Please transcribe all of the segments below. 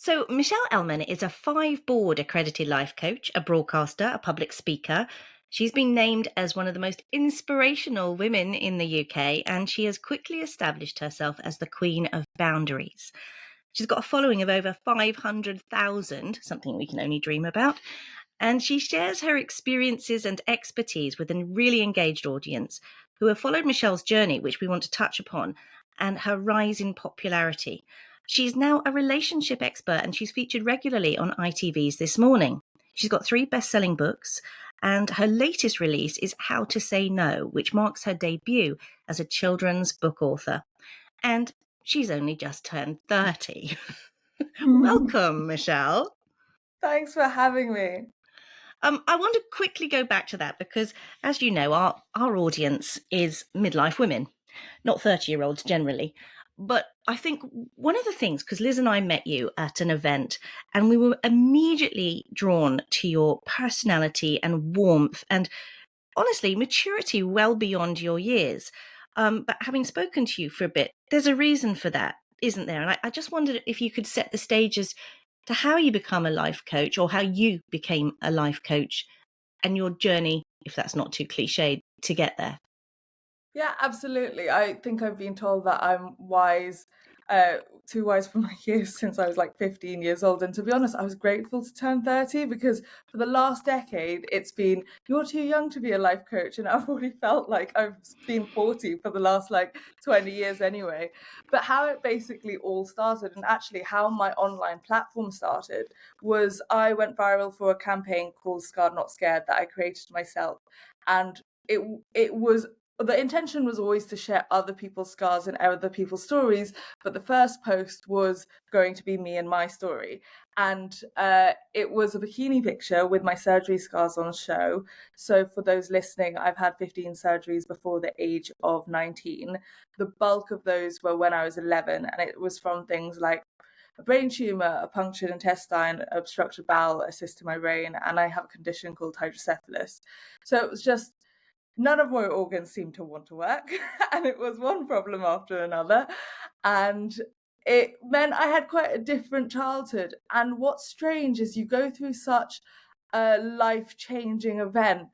So, Michelle Elman is a board accredited life coach, a broadcaster, a public speaker. She's been named as one of the most inspirational women in the UK, and she has quickly established herself as the queen of boundaries. She's got a following of over 500,000, something we can only dream about. And she shares her experiences and expertise with a really engaged audience who have followed Michelle's journey, which we want to touch upon, and her rise in popularity. She's now a relationship expert and she's featured regularly on ITV's This Morning. She's got 3 best-selling books, and her latest release is How to Say No, which marks her debut as a children's book author. And she's only just turned 30. Welcome, Michelle. Thanks for having me. I want to quickly go back to that because, as you know, our audience is midlife women, not 30-year-olds generally. But I think one of the things, because Liz and I met you at an event and we were immediately drawn to your personality and warmth and honestly, maturity well beyond your years. But having spoken to you for a bit, there's a reason for that, isn't there? And I just wondered if you could set the stage as to how you become a life coach or how you became a life coach and your journey, if that's not too cliched, to get there. Yeah, absolutely. I think I've been told that I'm wise, too wise for my years since I was like 15 years old. And to be honest, I was grateful to turn 30 because for the last decade, it's been, you're too young to be a life coach. And I've already felt like I've been 40 for the last like 20 years anyway. But how it basically all started, and actually how my online platform started, was I went viral for a campaign called Scarred Not Scared that I created myself. And it was the intention was always to share other people's scars and other people's stories, but the first post was going to be me and my story. And it was a bikini picture with my surgery scars on show. So for those listening, I've had 15 surgeries before the age of 19. The bulk of those were when I was 11, and it was from things like a brain tumor, a punctured intestine, obstructed bowel, a cyst in my brain, and I have a condition called hydrocephalus. So it was just none of my organs seemed to want to work, and it was one problem after another. And it meant I had quite a different childhood. And what's strange is you go through such a life-changing event,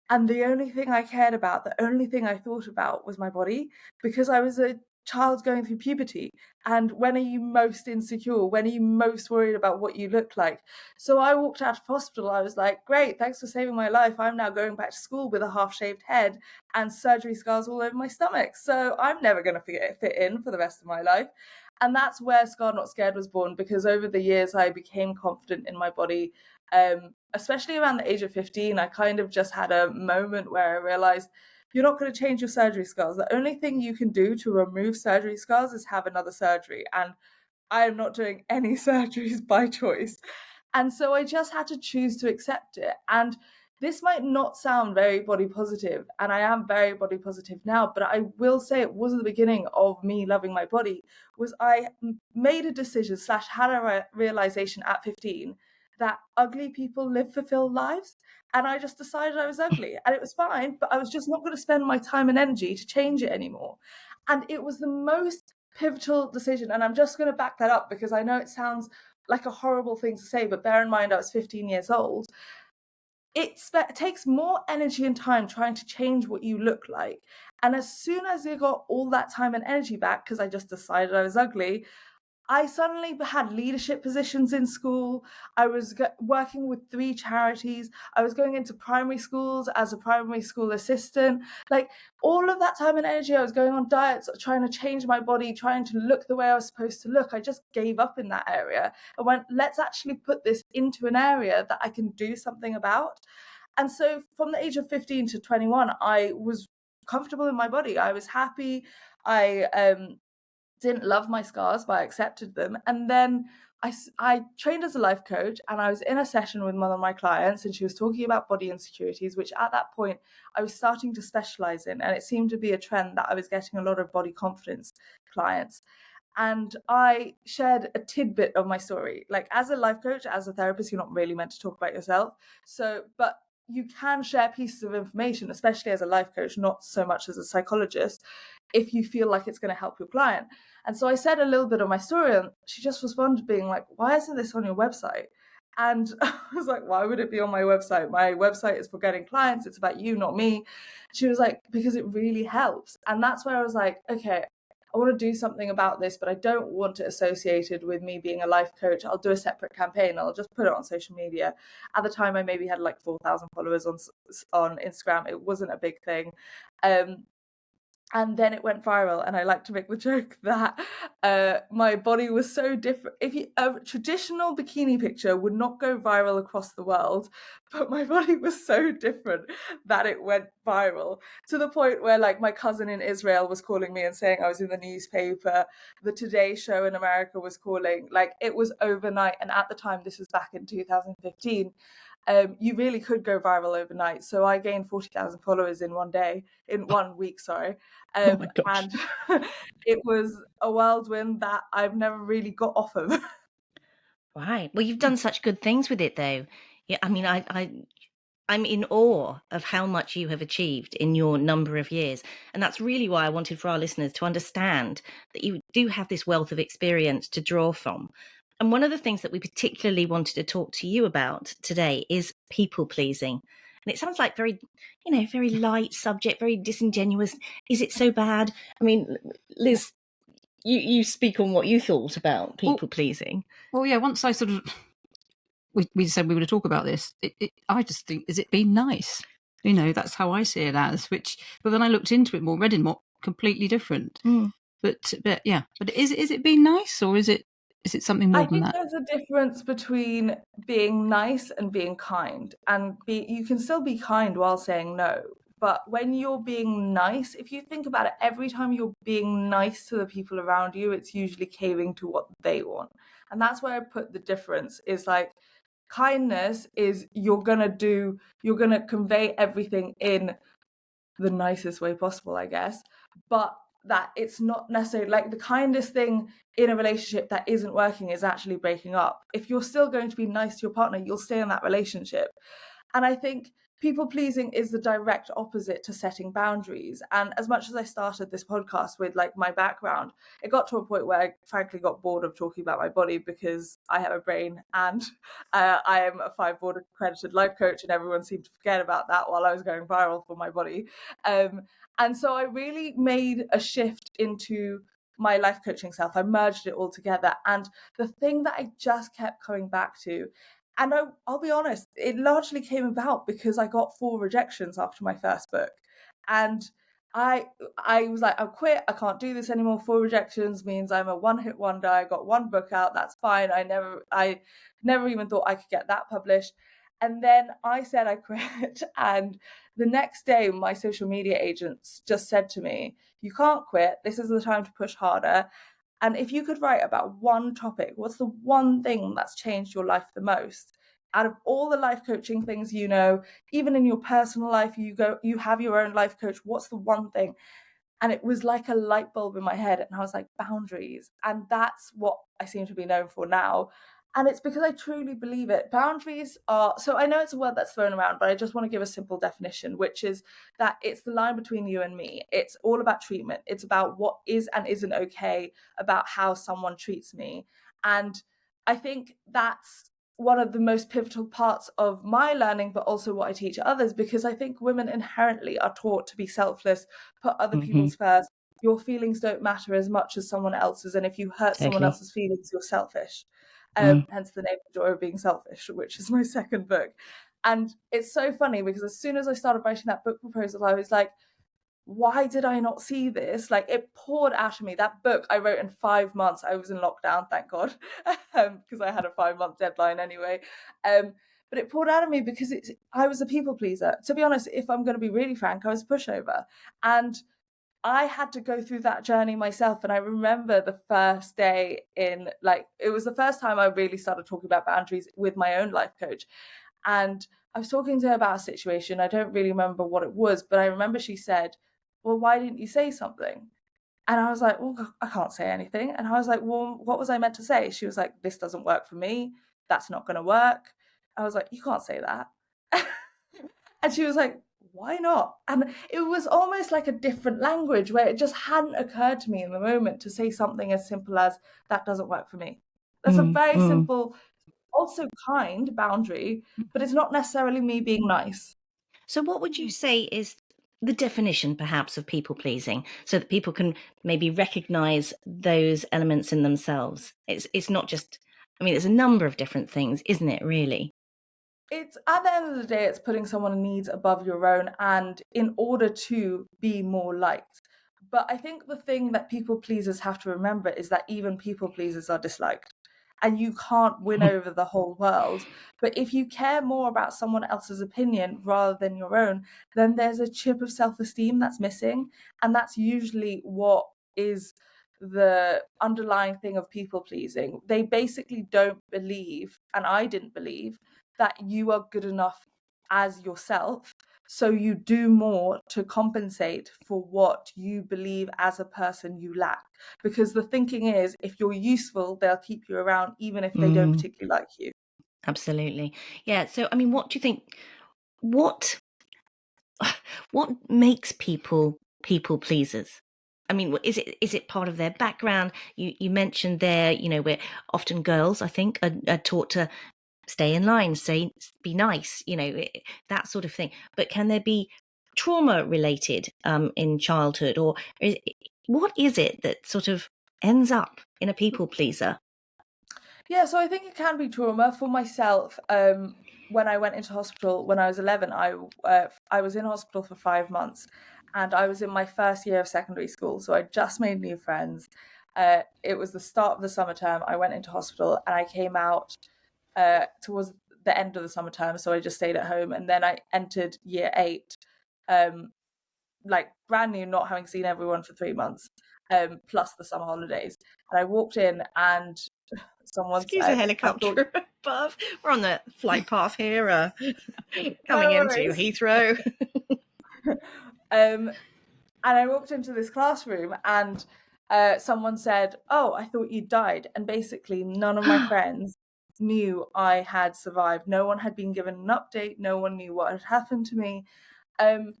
and the only thing I cared about, the only thing I thought about was my body, because I was a child going through puberty. And when are you most insecure? When are you most worried about what you look like? So I walked out of hospital. I was like, great, thanks for saving my life. I'm now going back to school with a half-shaved head and surgery scars all over my stomach. So I'm never going to fit in for the rest of my life. And that's where Scarred Not Scared was born, because over the years I became confident in my body. Especially around the age of 15, I kind of just had a moment where I realized you're not going to change your surgery scars. The only thing you can do to remove surgery scars is have another surgery. And I am not doing any surgeries by choice. And so I just had to choose to accept it. And this might not sound very body positive, and I am very body positive now, but I will say it was the beginning of me loving my body. Was I made a decision / had a realization at 15 that ugly people live fulfilled lives, and I just decided I was ugly, and it was fine, but I was just not going to spend my time and energy to change it anymore. And it was the most pivotal decision, and I'm just going to back that up because I know it sounds like a horrible thing to say, but bear in mind I was 15 years old. It takes more energy and time trying to change what you look like. And as soon as I got all that time and energy back, because I just decided I was ugly, I suddenly had leadership positions in school. I was working with 3 charities. I was going into primary schools as a primary school assistant. Like, all of that time and energy, I was going on diets, trying to change my body, trying to look the way I was supposed to look. I just gave up in that area and went, let's actually put this into an area that I can do something about. And so from the age of 15 to 21, I was comfortable in my body. I was happy. I didn't love my scars, but I accepted them. And then I trained as a life coach, and I was in a session with one of my clients, and she was talking about body insecurities, which at that point I was starting to specialize in. And it seemed to be a trend that I was getting a lot of body confidence clients. And I shared a tidbit of my story. Like, as a life coach, as a therapist, you're not really meant to talk about yourself. So, but you can share pieces of information, especially as a life coach, not so much as a psychologist, if you feel like it's going to help your client. And so I said a little bit of my story, and she just responded being like, why isn't this on your website? And I was like, why would it be on my website? My website is for getting clients. It's about you, not me. She was like, because it really helps. And that's where I was like, okay, I want to do something about this, but I don't want it associated with me being a life coach. I'll do a separate campaign. I'll just put it on social media. At the time, I maybe had like 4,000 followers on Instagram. It wasn't a big thing. And then it went viral, and I like to make the joke that my body was so different. A traditional bikini picture would not go viral across the world, but my body was so different that it went viral, to the point where like my cousin in Israel was calling me and saying I was in the newspaper. The Today Show in America was calling. Like, it was overnight. And at the time, this was back in 2015. You really could go viral overnight. So I gained 40,000 followers in 1 week, sorry. Oh my gosh. And it was a whirlwind that I've never really got off of. Right. Well, you've done such good things with it, though. Yeah, I mean, I'm in awe of how much you have achieved in your number of years. And that's really why I wanted for our listeners to understand that you do have this wealth of experience to draw from. And one of the things that we particularly wanted to talk to you about today is people pleasing. And it sounds like very light subject, very disingenuous. Is it so bad? I mean, Liz, you speak on what you thought about people pleasing. Well, yeah, once I sort of, we said we were going to talk about this, I just think, is it being nice? That's how I see it as, but then I looked into it more, read it more, completely different. But yeah, but is it being nice, or is it something more I than think that? there's a difference between being nice and being kind. And you can still be kind while saying no. But when you're being nice, if you think about it, every time you're being nice to the people around you, it's usually caving to what they want. And that's where I put the difference, is like, kindness is you're going to convey everything in the nicest way possible, I guess. But that it's not necessarily like the kindest thing in a relationship that isn't working is actually breaking up. If you're still going to be nice to your partner, you'll stay in that relationship. And I think people pleasing is the direct opposite to setting boundaries. And as much as I started this podcast with like my background, it got to a point where I frankly got bored of talking about my body, because I have a brain, and I am a 5 board accredited life coach, and everyone seemed to forget about that while I was going viral for my body. And so I really made a shift into my life coaching self. I merged it all together. And the thing that I just kept coming back to, and I'll be honest, it largely came about because I got 4 rejections after my first book. And I was like, I'll quit. I can't do this anymore. 4 rejections means I'm a one-hit wonder. I got 1 book out. That's fine. I never even thought I could get that published. And then I said I quit. And the next day, my social media agents just said to me, you can't quit. This is the time to push harder. And if you could write about one topic, what's the one thing that's changed your life the most? Out of all the life coaching things, even in your personal life, you have your own life coach. What's the one thing? And it was like a light bulb in my head. And I was like, boundaries. And that's what I seem to be known for now. And it's because I truly believe it. Boundaries are, so I know it's a word that's thrown around, but I just want to give a simple definition, which is that it's the line between you and me. It's all about treatment. It's about what is and isn't okay about how someone treats me. And I think that's one of the most pivotal parts of my learning, but also what I teach others, because I think women inherently are taught to be selfless, put other people's first. Your feelings don't matter as much as someone else's. And if you hurt someone Totally. else's feelings, you're selfish. Hence the name The Joy of Being Selfish, which is my second book. And it's so funny because as soon as I started writing that book proposal, I was like, why did I not see this? Like, it poured out of me. That book I wrote in 5 months. I was in lockdown, thank God, because I had a 5-month deadline anyway. But it poured out of me because I was a people pleaser. To be honest, if I'm going to be really frank, I was a pushover. And I had to go through that journey myself. And I remember the first day it was the first time I really started talking about boundaries with my own life coach. And I was talking to her about a situation. I don't really remember what it was, but I remember she said, well, why didn't you say something? And I was like, well, I can't say anything. And I was like, well, what was I meant to say? She was like, this doesn't work for me. That's not going to work. I was like, you can't say that. And she was like, why not? And it was almost like a different language where it just hadn't occurred to me in the moment to say something as simple as, that doesn't work for me. That's a very simple, also kind boundary, but it's not necessarily me being nice. So what would you say is the definition perhaps of people pleasing, so that people can maybe recognize those elements in themselves? It's not just, I mean, there's a number of different things, isn't it, really? It's at the end of the day, it's putting someone's needs above your own, and in order to be more liked. But I think the thing that people pleasers have to remember is that even people pleasers are disliked. And you can't win over the whole world. But if you care more about someone else's opinion rather than your own, then there's a chip of self-esteem that's missing. And that's usually what is the underlying thing of people pleasing. They basically don't believe, and I didn't believe, that you are good enough as yourself. So you do more to compensate for what you believe as a person you lack. Because the thinking is, if you're useful, they'll keep you around, even if they don't particularly like you. Absolutely. Yeah. So, I mean, what do you think? What what makes people pleasers? I mean, is it part of their background? You mentioned there, where often girls, I think, are taught to stay in line, be nice, that sort of thing. But can there be trauma related in childhood, or what is it that sort of ends up in a people pleaser? Yeah, so I think it can be trauma for myself. When I went into hospital when I was 11, I was in hospital for 5 months, and I was in my first year of secondary school. So I just made new friends. It was the start of the summer term. I went into hospital and I came out towards the end of the summer term. So I just stayed at home, and then I entered year 8, like brand new, not having seen everyone for 3 months, plus the summer holidays. And I walked in and someone Excuse the said, I thought, helicopter above. We're on the flight path here, coming no into worries. Heathrow. And I walked into this classroom and someone said, oh, I thought you died. And basically none of my friends knew I had survived. No one had been given an update. No one knew what had happened to me. And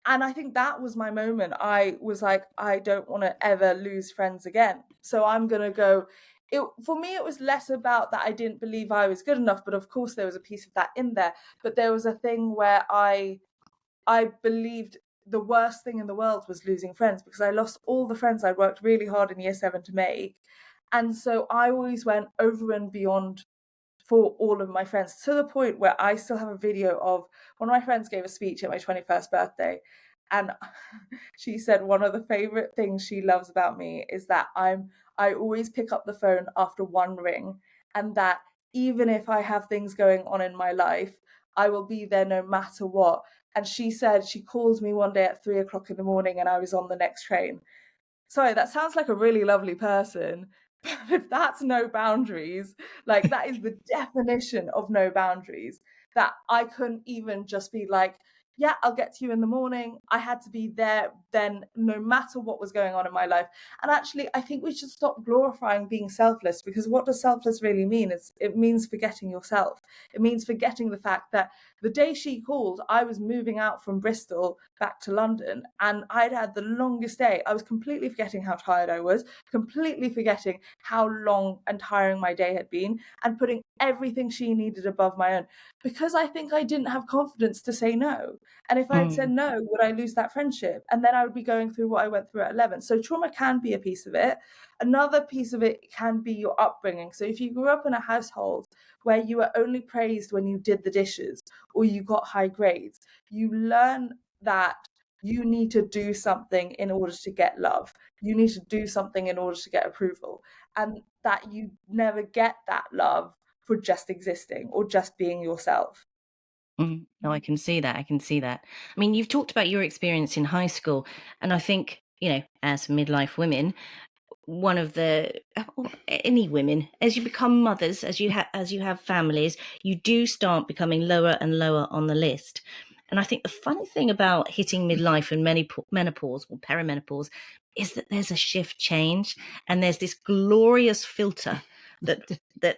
I think that was my moment. I was like, I don't want to ever lose friends again. So I'm going to go. For me, it was less about that I didn't believe I was good enough. But of course, there was a piece of that in there. But there was a thing where I believed the worst thing in the world was losing friends, because I lost all the friends I'd worked really hard in year 7 to make. And so I always went over and beyond for all of my friends, to the point where I still have a video of one of my friends gave a speech at my 21st birthday. And she said one of the favorite things she loves about me is that I always pick up the phone after one ring, and that even if I have things going on in my life, I will be there no matter what. And she said she called me one day at 3 o'clock in the morning and I was on the next train. Sorry, that sounds like a really lovely person. But if that's no boundaries, like that is the definition of no boundaries, that I couldn't even just be like, yeah, I'll get to you in the morning. I had to be there then, no matter what was going on in my life. And actually, I think we should stop glorifying being selfless, because what does selfless really mean? It means forgetting yourself. It means forgetting the fact that the day she called, I was moving out from Bristol back to London, and I'd had the longest day. I was completely forgetting how tired I was, completely forgetting how long and tiring my day had been, and putting everything she needed above my own, because I think I didn't have confidence to say no. And if I had said no, would I lose that friendship? And then I would be going through what I went through at 11. So trauma can be a piece of it. Another piece of it can be your upbringing. So if you grew up in a household where you were only praised when you did the dishes or you got high grades, you learn that you need to do something in order to get love. You need to do something in order to get approval. And that you never get that love for just existing or just being yourself. No, I can see that. I can see that. I mean, you've talked about your experience in high school, and I think, as midlife women, one of the any women, as you become mothers, as you have families, you do start becoming lower and lower on the list. And I think the funny thing about hitting midlife and menopause or perimenopause is that there's a shift change, and there's this glorious filter that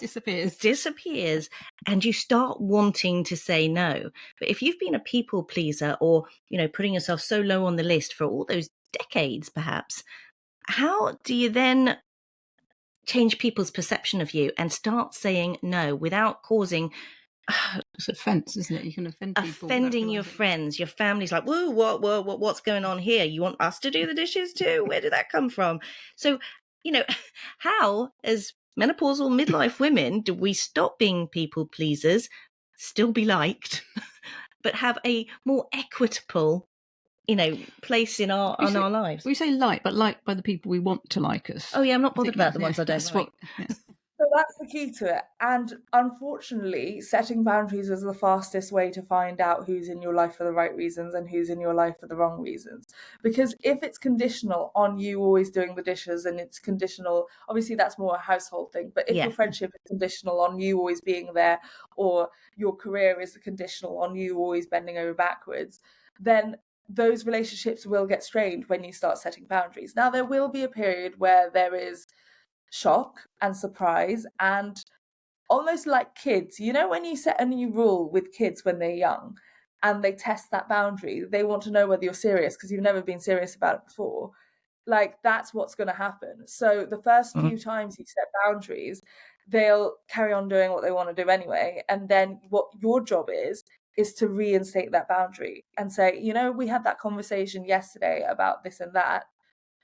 disappears, and you start wanting to say no. But if you've been a people pleaser, or putting yourself so low on the list for all those decades perhaps, how do you then change people's perception of you and start saying no without causing it's offense, isn't it? You can offend people, offending your friends, your family's like, whoa, what's going on here? You want us to do the dishes too? Where did that come from? So, how, as menopausal midlife women, do we stop being people pleasers, still be liked, but have a more equitable, place in our lives? We say liked, but liked by the people we want to like us. Oh yeah, I'm not bothered about the ones I don't like. So that's the key to it. And unfortunately, setting boundaries is the fastest way to find out who's in your life for the right reasons and who's in your life for the wrong reasons. Because if it's conditional on you always doing the dishes, and it's conditional, obviously that's more a household thing. But if your friendship is conditional on you always being there, or your career is conditional on you always bending over backwards, then those relationships will get strained when you start setting boundaries. Now, there will be a period where there is shock and surprise, and almost like kids, when you set a new rule with kids when they're young and they test that boundary, they want to know whether you're serious because you've never been serious about it before. Like, that's what's going to happen. So the first few times you set boundaries, they'll carry on doing what they want to do anyway, and then what your job is to reinstate that boundary and say, we had that conversation yesterday about this and that.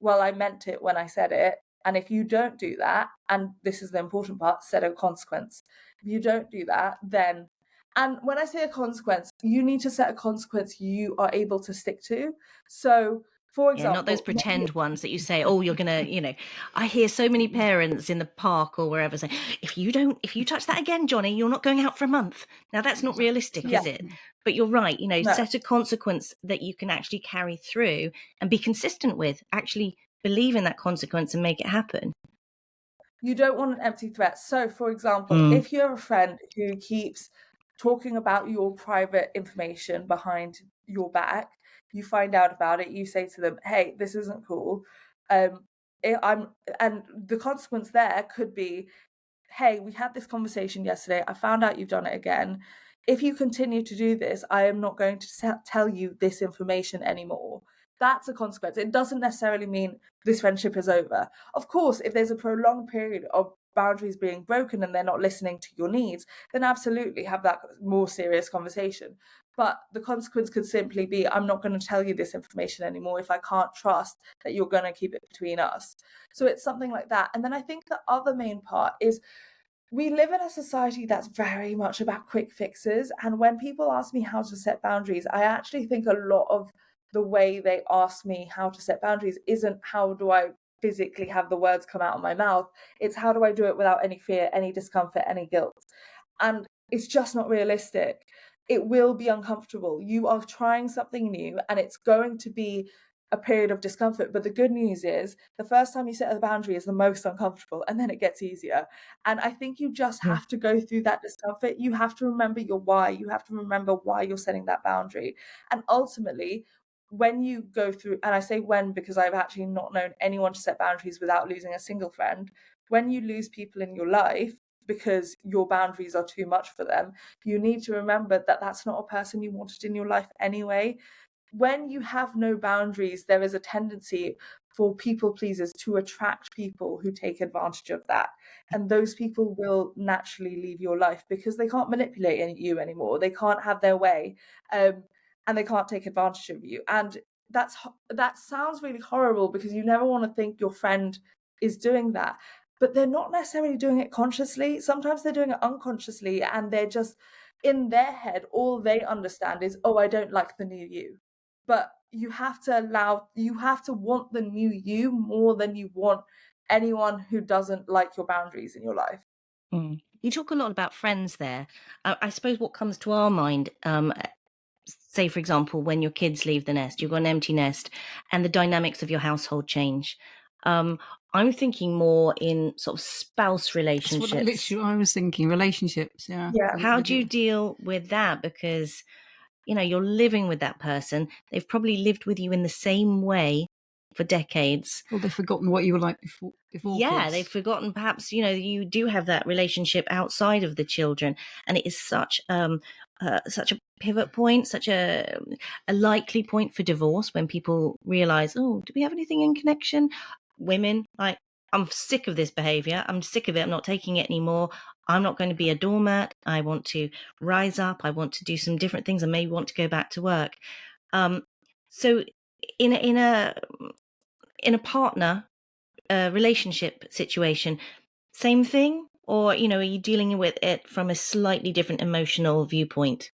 Well, I meant it when I said it. And if you don't do that, and this is the important part, set a consequence. If you don't do that, then, and when I say a consequence, you need to set a consequence you are able to stick to. So, for example, not those pretend ones that you say, oh, you're gonna, I hear so many parents in the park or wherever say, if you touch that again, Johnny, you're not going out for a month. Now that's not realistic, is it? But you're right, No. set a consequence that you can actually carry through and be consistent with, actually believe in that consequence and make it happen. You don't want an empty threat. So, for example, if you're a friend who keeps talking about your private information behind your back, you find out about it, you say to them, hey, this isn't cool. And the consequence there could be, hey, we had this conversation yesterday. I found out you've done it again. If you continue to do this, I am not going to tell you this information anymore. That's a consequence. It doesn't necessarily mean this friendship is over. Of course, if there's a prolonged period of boundaries being broken and they're not listening to your needs, then absolutely have that more serious conversation. But the consequence could simply be, I'm not going to tell you this information anymore if I can't trust that you're going to keep it between us. So it's something like that. And then I think the other main part is, we live in a society that's very much about quick fixes. And when people ask me how to set boundaries, I actually think a lot of the way they ask me how to set boundaries isn't how do I physically have the words come out of my mouth. It's how do I do it without any fear, any discomfort, any guilt. And it's just not realistic. It will be uncomfortable. You are trying something new and it's going to be a period of discomfort. But the good news is the first time you set a boundary is the most uncomfortable, and then it gets easier. And I think you just have to go through that discomfort. You have to remember your why. You have to remember why you're setting that boundary. And ultimately, when you go through, and I say when because I've actually not known anyone to set boundaries without losing a single friend, when you lose people in your life because your boundaries are too much for them, you need to remember that that's not a person you wanted in your life anyway. When you have no boundaries, there is a tendency for people pleasers to attract people who take advantage of that. And those people will naturally leave your life because they can't manipulate you anymore. They can't have their way, and they can't take advantage of you. And that sounds really horrible because you never want to think your friend is doing that. But they're not necessarily doing it consciously. Sometimes they're doing it unconsciously, and they're just in their head, all they understand is, oh, I don't like the new you. But you have to want the new you more than you want anyone who doesn't like your boundaries in your life. You talk a lot about friends there. I suppose what comes to our mind, say, for example, when your kids leave the nest, you've got an empty nest and the dynamics of your household change. I'm thinking more in sort of spouse relationships. That's what I was thinking, relationships, yeah. How do you deal with that? Because, you're living with that person. They've probably lived with you in the same way for decades. Well, they've forgotten what you were like before Yeah, kids. they've forgotten perhaps, you do have that relationship outside of the children, and it is such a pivot point, such a likely point for divorce when people realize, oh, do we have anything in connection? Women, like, I'm sick of this behavior. I'm sick of it. I'm not taking it anymore. I'm not going to be a doormat. I want to rise up. I want to do some different things. I may want to go back to work. So in a partner relationship situation, same thing? Or, are you dealing with it from a slightly different emotional viewpoint?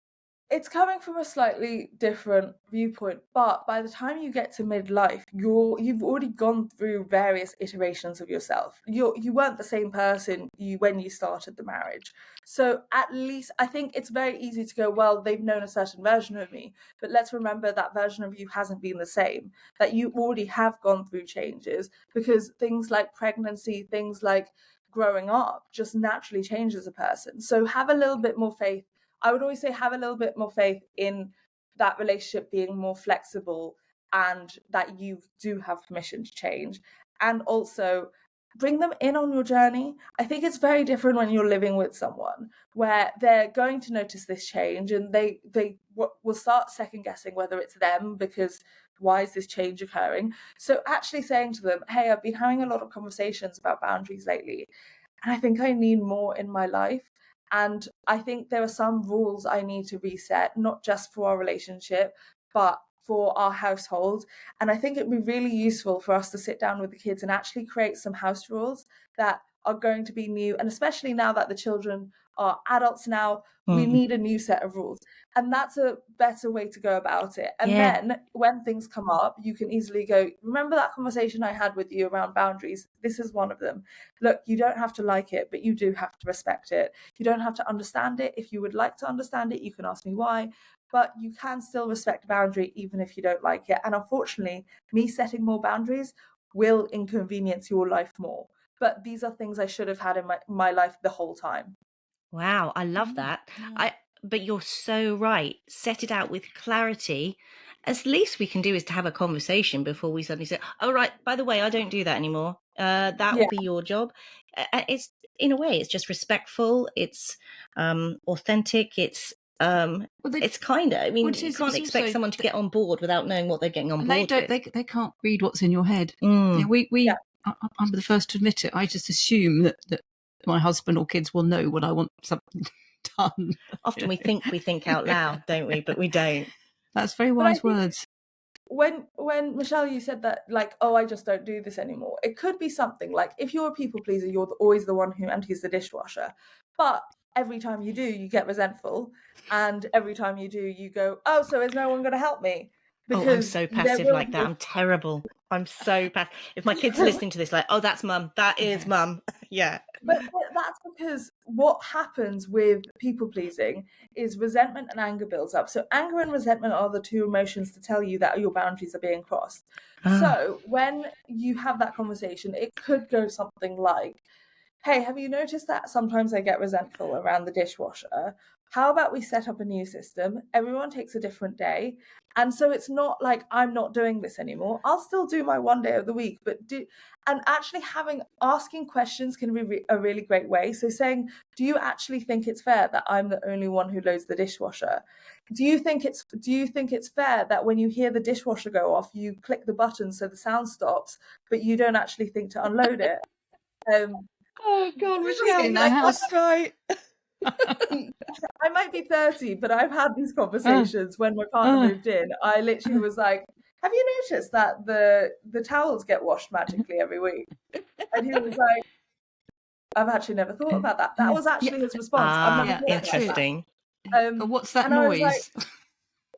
It's coming from a slightly different viewpoint, but by the time you get to midlife, you've already gone through various iterations of yourself. You weren't the same person when you started the marriage. So at least I think it's very easy to go, well, they've known a certain version of me, but let's remember that version of you hasn't been the same, that you already have gone through changes, because things like pregnancy, things like growing up just naturally changes a person. So have a little bit more faith. I would always say have a little bit more faith in that relationship being more flexible, and that you do have permission to change. And also bring them in on your journey. I think it's very different when you're living with someone where they're going to notice this change, and they will start second guessing whether it's them, because why is this change occurring? So actually saying to them, hey, I've been having a lot of conversations about boundaries lately, and I think I need more in my life. And I think there are some rules I need to reset, not just for our relationship, but for our household. And I think it'd be really useful for us to sit down with the kids and actually create some house rules that are going to be new. And especially now that the children are adults now, we need a new set of rules. And that's a better way to go about it. And Yeah. then when things come up, you can easily go, remember that conversation I had with you around boundaries? This is one of them. Look, you don't have to like it, but you do have to respect it. You don't have to understand it. If you would like to understand it, you can ask me why, but you can still respect a boundary even if you don't like it. And unfortunately, me setting more boundaries will inconvenience your life more. But these are things I should have had in my life the whole time. Wow, I love that. But you're so right. Set it out with clarity. As least we can do is to have a conversation before we suddenly say, "Oh, right, by the way, I don't do that anymore. That will Yeah. be your job." It's, in a way, it's just respectful. It's authentic. It's it's kind of. I mean, you can't expect someone to get on board without knowing what they're getting on board with. They can't read what's in your head. I'm the first to admit it. I just assume that my husband or kids will know when I want something done. Often we think out loud, don't we? But we don't. That's very wise words. When Michelle, you said that, like, oh, I just don't do this anymore, it could be something like, if you're a people pleaser, you're always the one who empties the dishwasher, but every time you do, you get resentful, and every time you do, you go, oh, so is no one going to help me? Because I'm so passive like that. I'm terrible. I'm so passive. If my kids are listening to this, like, oh, that's mum. That is mum. Yeah. But that's because what happens with people pleasing is resentment and anger builds up. So anger and resentment are the two emotions to tell you that your boundaries are being crossed. So when you have that conversation, it could go something like, hey, have you noticed that sometimes I get resentful around the dishwasher? How about we set up a new system? Everyone takes a different day. And so it's not like I'm not doing this anymore. I'll still do my one day of the week, and actually asking questions can be a really great way. So saying, do you actually think it's fair that I'm the only one who loads the dishwasher? Do you think it's fair that when you hear the dishwasher go off, you click the button so the sound stops, but you don't actually think to unload it? Oh God, Michelle, in that house. That's right. I might be 30, but I've had these conversations when my partner moved in. I literally was like, have you noticed that the towels get washed magically every week? And he was like, I've actually never thought about that. That was actually his response. I've never thought interesting. about that. What's that and noise?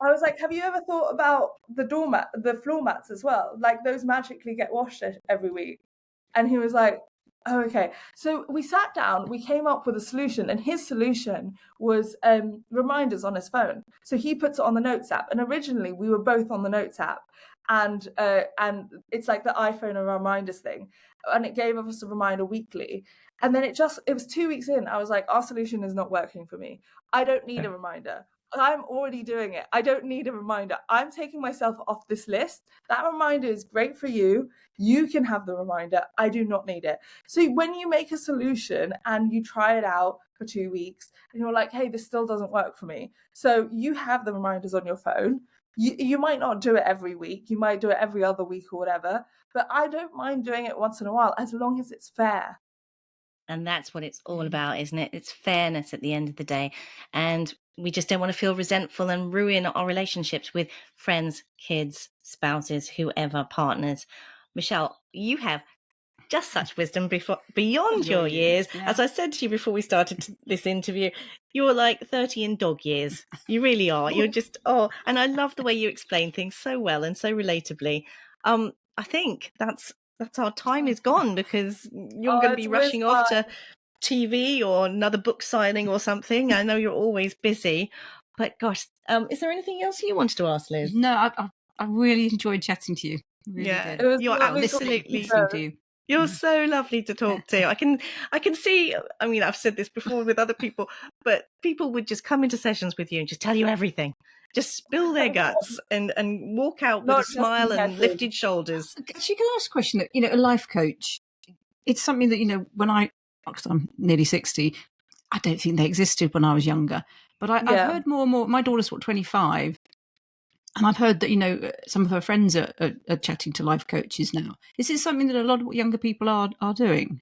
I was like, have you ever thought about the floor mats as well? Like, those magically get washed every week. And he was like, oh, okay. So we sat down, we came up with a solution, and his solution was reminders on his phone. So he puts it on the Notes app. And originally we were both on the Notes app, and it's like the iPhone and reminders thing. And it gave us a reminder weekly. And then it was 2 weeks in. I was like, our solution is not working for me. I don't need a reminder. I'm already doing it. I don't need a reminder. I'm taking myself off this list. That reminder is great for you. You can have the reminder. I do not need it. So when you make a solution and you try it out for 2 weeks and you're like, hey, this still doesn't work for me. So you have the reminders on your phone. You might not do it every week. You might do it every other week or whatever. But I don't mind doing it once in a while as long as it's fair. And that's what it's all about, isn't it? It's fairness at the end of the day. And we just don't want to feel resentful and ruin our relationships with friends, kids, spouses, whoever, partners. Michelle, you have just such wisdom beyond your years. Yeah. As I said to you before we started this interview, you're like 30 in dog years. You really are. You're just, and I love the way you explain things so well and so relatably. I think that's our time is gone, because you're going to be It's rushing really off fun. to TV or another book signing or something. I know you're always busy, but gosh, is there anything else you wanted to ask, Liz? No, I really enjoyed chatting to you. Really Yeah, did. It was you're lovely talking to you absolutely. Listening to both. you. You're so lovely to talk to. I can see, I mean, I've said this before with other people, but people would just come into sessions with you and just tell you everything, just spill their guts and walk out with a Not just in smile and sessions. lifted shoulders. Actually, can I ask a question? A life coach, it's something that, when because I'm nearly 60, I don't think they existed when I was younger. But I've Yeah. heard more and more. My daughter's 25, and I've heard that some of her friends are chatting to life coaches now. Is it something that a lot of younger people are doing?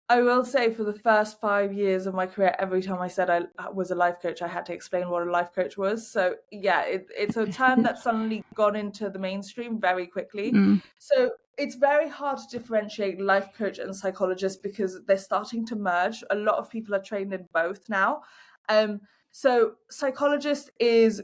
I will say for the first 5 years of my career, every time I said I was a life coach, I had to explain what a life coach was. So yeah, it's a term that's suddenly gone into the mainstream very quickly. Mm. So it's very hard to differentiate life coach and psychologist because they're starting to merge. A lot of people are trained in both now. So psychologist is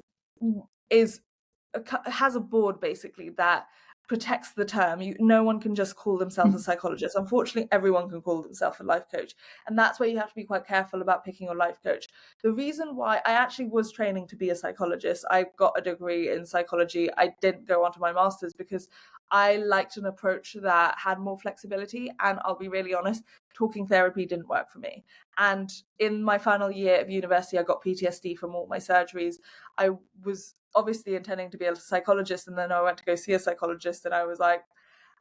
has a board basically that protects the term. No one can just call themselves a psychologist. Unfortunately, everyone can call themselves a life coach. And that's where you have to be quite careful about picking your life coach. The reason why I actually was training to be a psychologist, I got a degree in psychology. I didn't go on to my master's because I liked an approach that had more flexibility. And I'll be really honest, talking therapy didn't work for me. And in my final year of university, I got PTSD from all my surgeries. I was obviously intending to be a psychologist, and then I went to go see a psychologist, and I was like,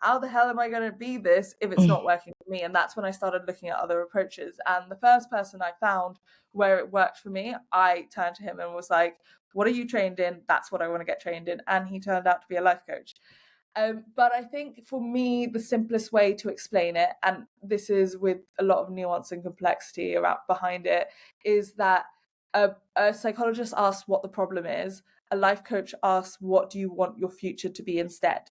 how the hell am I going to be this if it's not working for me? And that's when I started looking at other approaches. And the first person I found where it worked for me, I turned to him and was like, what are you trained in? That's what I want to get trained in. And he turned out to be a life coach. But I think for me, the simplest way to explain it, and this is with a lot of nuance and complexity behind it, is that a psychologist asks what the problem is. A life coach asks, what do you want your future to be instead?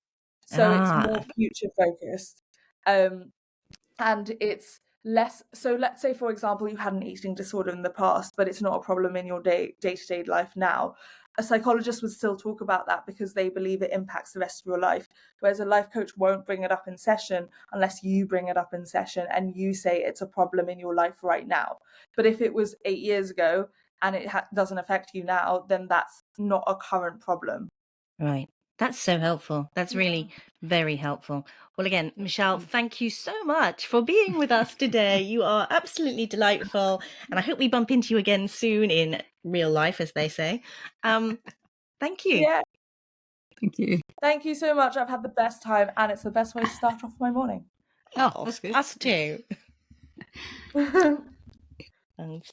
So it's more future focused. And it's less, so let's say, for example, you had an eating disorder in the past, but it's not a problem in your day-to-day life now. A psychologist would still talk about that because they believe it impacts the rest of your life. Whereas a life coach won't bring it up in session unless you bring it up in session and you say it's a problem in your life right now. But if it was 8 years ago and it doesn't affect you now, then that's not a current problem. Right. That's so helpful. That's really very helpful. Well, again, Michelle, thank you so much for being with us today. You are absolutely delightful. And I hope we bump into you again soon in real life, as they say. Thank you. Yeah. Thank you. Thank you so much. I've had the best time, and it's the best way to start off my morning. Oh, that's good. Us too. And